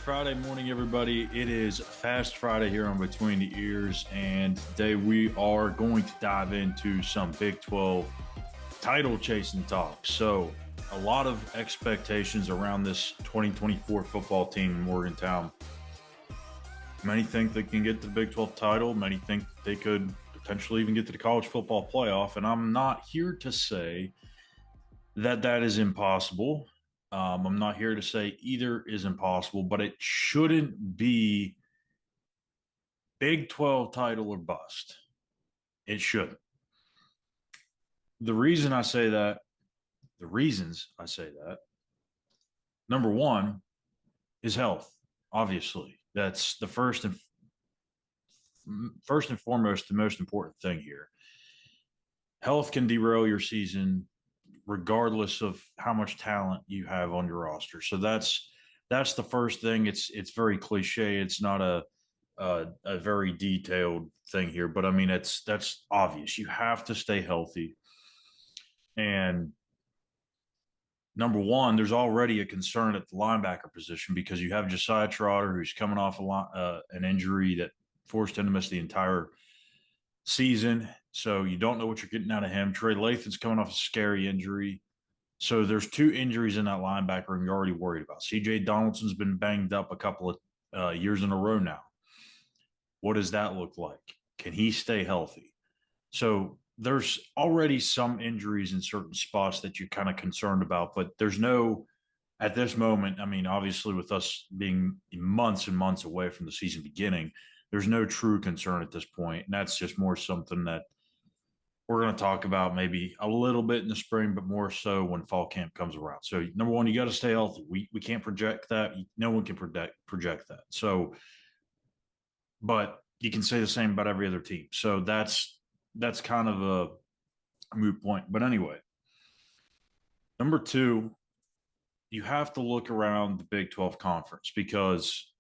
Friday morning, everybody. It is Fast Friday here on Between the Ears, and today we are going to dive into some Big 12 title chasing talk. So, a lot of expectations around this 2024 football team in Morgantown. Many think they can get the Big 12 title, many think they could potentially even get to the college football playoff, and I'm not here to say that is impossible. I'm not here to say either is impossible, but it shouldn't be Big 12 title or bust. It shouldn't. The reason I say that, the reasons I say that, number one is health. Obviously, that's the first and foremost, the most important thing here. Health can derail your season regardless of how much talent you have on your roster. So that's the first thing. It's very cliche. It's not a very detailed thing here, but I mean that's obvious. You have to stay healthy. And number one, there's already a concern at the linebacker position because you have Josiah Trotter, who's coming off an injury that forced him to miss the entire season. So you don't know what you're getting out of him. Trey Lathan's coming off a scary injury. So there's two injuries in that linebacker room you're already worried about. C.J. Donaldson's been banged up a couple of years in a row now. What does that look like? Can he stay healthy? So there's already some injuries in certain spots that you're kind of concerned about, but there's no, at this moment, I mean, obviously with us being months and months away from the season beginning, there's no true concern at this point. And that's just more something that we're going to talk about maybe a little bit in the spring, but more so when fall camp comes around. So number one, you got to stay healthy. We can't project that. No one can project that. So, but you can say the same about every other team. So that's kind of a moot point. But anyway, number two, you have to look around the Big 12 conference because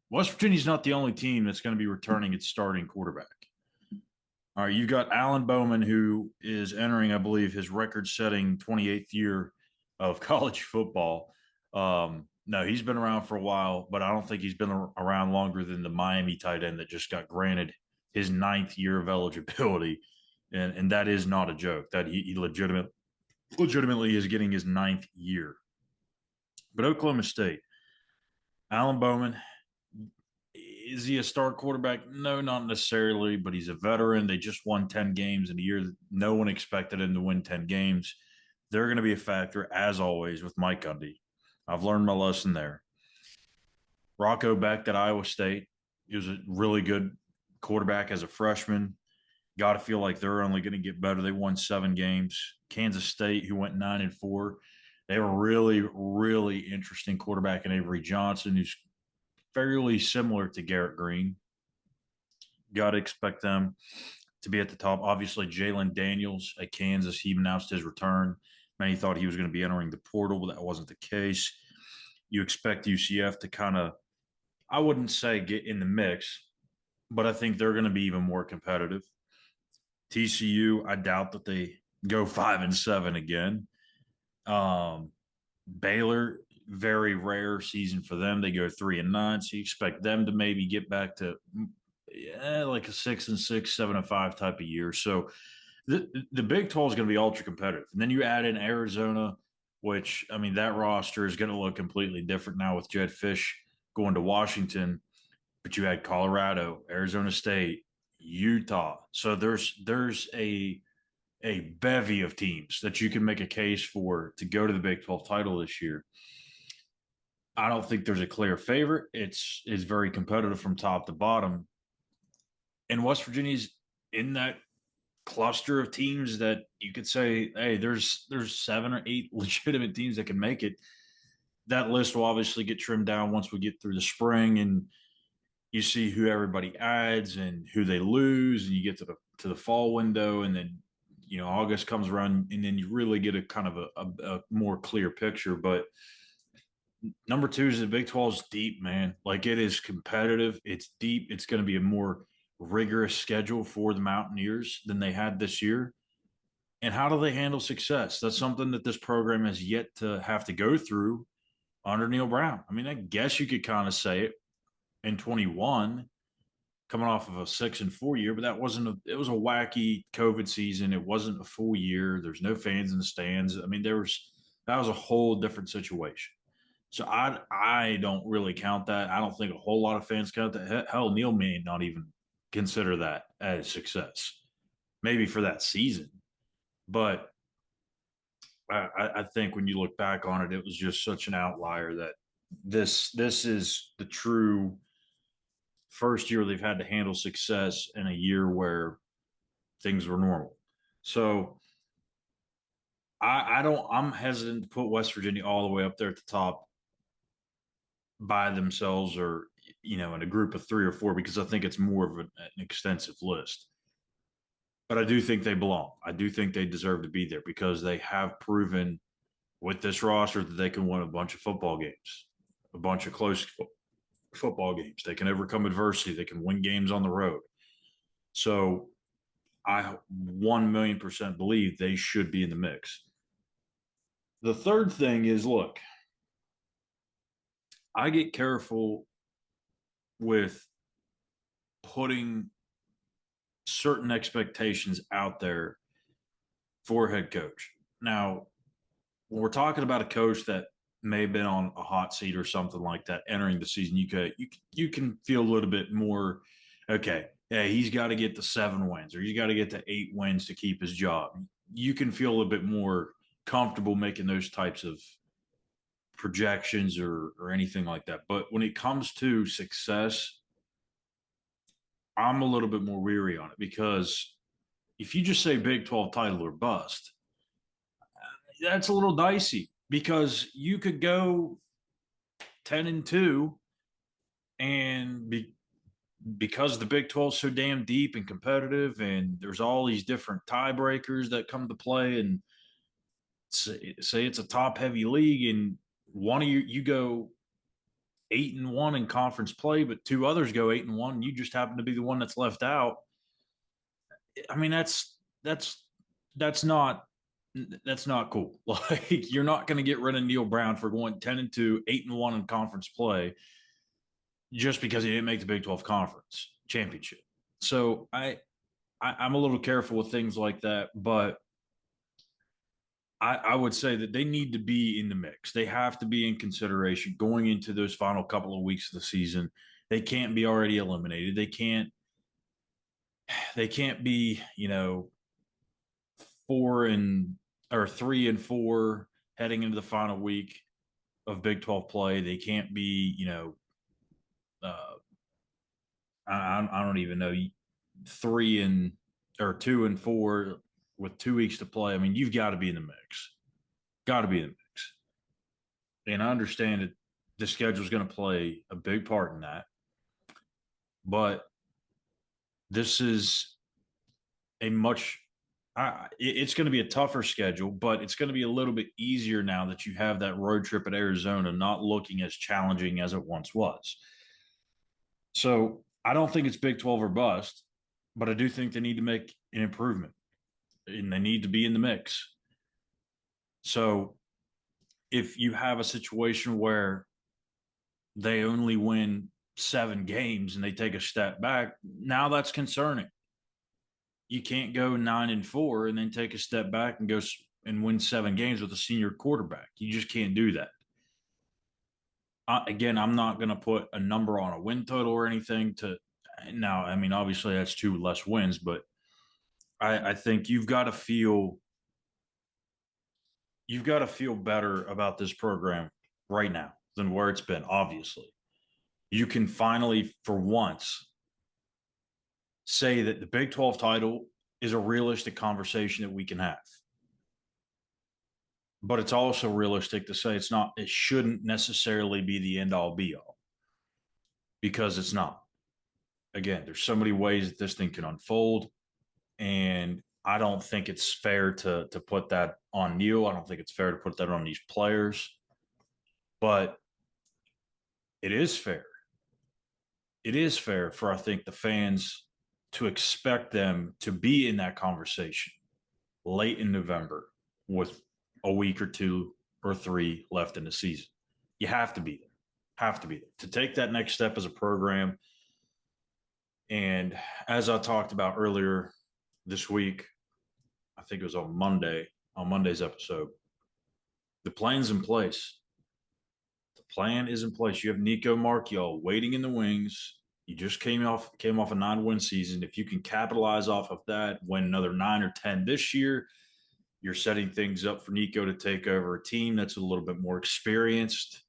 West Virginia's not the only team that's going to be returning its starting quarterback. All right, you've got Alan Bowman, who is entering, I believe, his record-setting 28th year of college football. No, he's been around for a while, but I don't think he's been around longer than the Miami tight end that just got granted his ninth year of eligibility, and that is not a joke. That he legitimately is getting his ninth year. But Oklahoma State, Alan Bowman, is he a star quarterback? No, not necessarily, but he's a veteran. They just won 10 games in a year. No one expected him to win 10 games. They're going to be a factor, as always, with Mike Gundy. I've learned my lesson there. Rocco Becht at Iowa State. He was a really good quarterback as a freshman. Got to feel like they're only going to get better. They won 7 games. Kansas State, who went 9-4. They have a really, really interesting quarterback in Avery Johnson, who's fairly similar to Garrett Green. Got to expect them to be at the top. Obviously, Jalen Daniels at Kansas, he announced his return. Many thought he was going to be entering the portal, but that wasn't the case. You expect UCF to kind of, I wouldn't say get in the mix, but I think they're going to be even more competitive. TCU, I doubt that they go 5-7 again. Baylor, very rare season for them. They go 3-9, so you expect them to maybe get back to like a 6-6, 7-5 type of year. So the Big 12 is going to be ultra competitive, and then you add in Arizona, which I mean that roster is going to look completely different now with Jed Fish going to Washington. But you had Colorado, Arizona State, Utah. So there's a bevy of teams that you can make a case for to go to the Big 12 title this year. I don't think there's a clear favorite. It's very competitive from top to bottom. And West Virginia's in that cluster of teams that you could say, hey, there's 7 or 8 legitimate teams that can make it. That list will obviously get trimmed down once we get through the spring and you see who everybody adds and who they lose, and you get to the fall window, and then August comes around, and then you really get a kind of a more clear picture. But number two is the Big 12 is deep, man. Like it is competitive. It's deep. It's going to be a more rigorous schedule for the Mountaineers than they had this year. And how do they handle success? That's something that this program has yet to have to go through. under Neal Brown. I mean, I guess you could kind of say it in 21, coming off of a 6-4 year, but it was a wacky COVID season. It wasn't a full year. There's no fans in the stands. I mean, that was a whole different situation. So I don't really count that. I don't think a whole lot of fans count that. Hell, Neal may not even consider that as success, maybe for that season. But I think when you look back on it, it was just such an outlier that this is the true first year they've had to handle success in a year where things were normal. So I'm hesitant to put West Virginia all the way up there at the top by themselves or in a group of 3 or 4 because I think it's more of an extensive list. But I do think they belong. I do think they deserve to be there because they have proven with this roster that they can win a bunch of football games, a bunch of close football games. They can overcome adversity. They can win games on the road. So I 1,000,000% believe they should be in the mix. The third thing is, look, I get careful with putting certain expectations out there for a head coach. Now, when we're talking about a coach that may have been on a hot seat or something like that entering the season, you can feel a little bit more okay. Yeah, he's got to get the 7 wins or he's got to get the 8 wins to keep his job. You can feel a little bit more comfortable making those types of projections or anything like that. But when it comes to success, I'm a little bit more weary on it because if you just say Big 12 title or bust, that's a little dicey because you could go 10-2 and because the Big 12 is so damn deep and competitive and there's all these different tiebreakers that come to play and say it's a top heavy league and one of you go 8-1 in conference play, but 2 others go 8-1 and you just happen to be the one that's left out. I mean, that's not cool. Like you're not going to get rid of Neal Brown for going 10-2, 8-1 in conference play just because he didn't make the Big 12 conference championship. So I'm a little careful with things like that, but I would say that they need to be in the mix. They have to be in consideration going into those final couple of weeks of the season. They can't be already eliminated. They can't be, 3-4 heading into the final week of Big 12 play. They can't be, I don't even know, 2-4 with 2 weeks to play. I mean, you've got to be in the mix. Got to be in the mix. And I understand that the schedule is going to play a big part in that. But this is it's going to be a tougher schedule, but it's going to be a little bit easier now that you have that road trip at Arizona not looking as challenging as it once was. So I don't think it's Big 12 or bust, but I do think they need to make an improvement and they need to be in the mix. So if you have a situation where they only win 7 games and they take a step back, now that's concerning. You can't go 9-4 and then take a step back and go and win 7 games with a senior quarterback. You just can't do that. Again, I'm not going to put a number on a win total or anything now. I mean, obviously that's 2 less wins, but I think you've got to feel better about this program right now than where it's been. Obviously, you can finally, for once, say that the Big 12 title is a realistic conversation that we can have. But it's also realistic to say it shouldn't necessarily be the end all be all because it's not. Again, there's so many ways that this thing can unfold. And I don't think it's fair to put that on Neal. I don't think it's fair to put that on these players. But it is fair. It is fair for, I think, the fans to expect them to be in that conversation late in November with a week or 2 or 3 left in the season. You have to be there. Have to be there to take that next step as a program. And as I talked about earlier this week, I think it was on Monday's episode, the plan's in place. The plan is in place. You have Nico Marchiol waiting in the wings. You just came off a 9-win season. If you can capitalize off of that, win another 9 or 10 this year, you're setting things up for Nico to take over a team that's a little bit more experienced.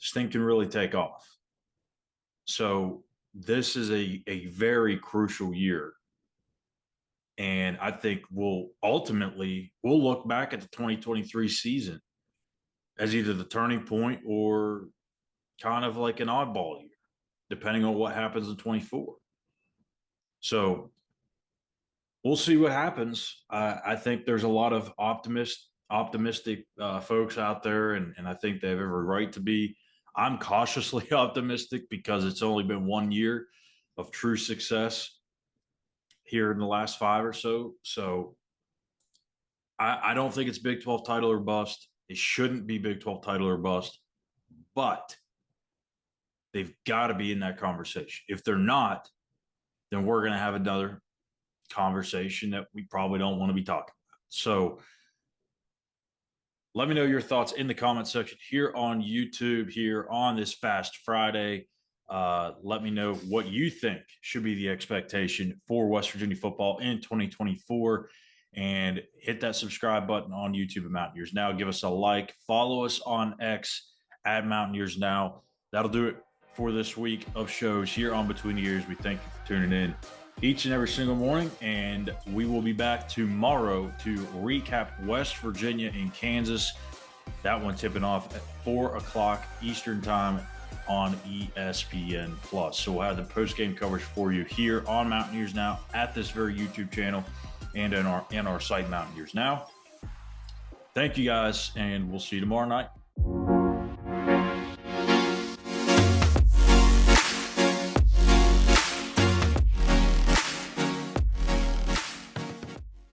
This thing can really take off. So this is a very crucial year. And I think we'll look back at the 2023 season as either the turning point or kind of like an oddball year, depending on what happens in 24. So we'll see what happens. I think there's a lot of optimistic folks out there, and I think they have every right to be. I'm cautiously optimistic because it's only been 1 year of true success here in the last 5 or so. So I don't think it's Big 12 title or bust. It shouldn't be Big 12 title or bust, but they've got to be in that conversation. If they're not, then we're going to have another conversation that we probably don't want to be talking about. So let me know your thoughts in the comment section here on YouTube, here on this Fast Friday. Let me know what you think should be the expectation for West Virginia football in 2024. And hit that subscribe button on YouTube at Mountaineers Now. Give us a like. Follow us on X at Mountaineers Now. That'll do it for this week of shows here on Between the Ears. We thank you for tuning in each and every single morning, and we will be back tomorrow to recap West Virginia and Kansas. That one tipping off at 4 o'clock Eastern time on ESPN+. So we'll have the post-game coverage for you here on Mountaineers Now at this very YouTube channel and in our site Mountaineers Now. Thank you guys, and we'll see you tomorrow night.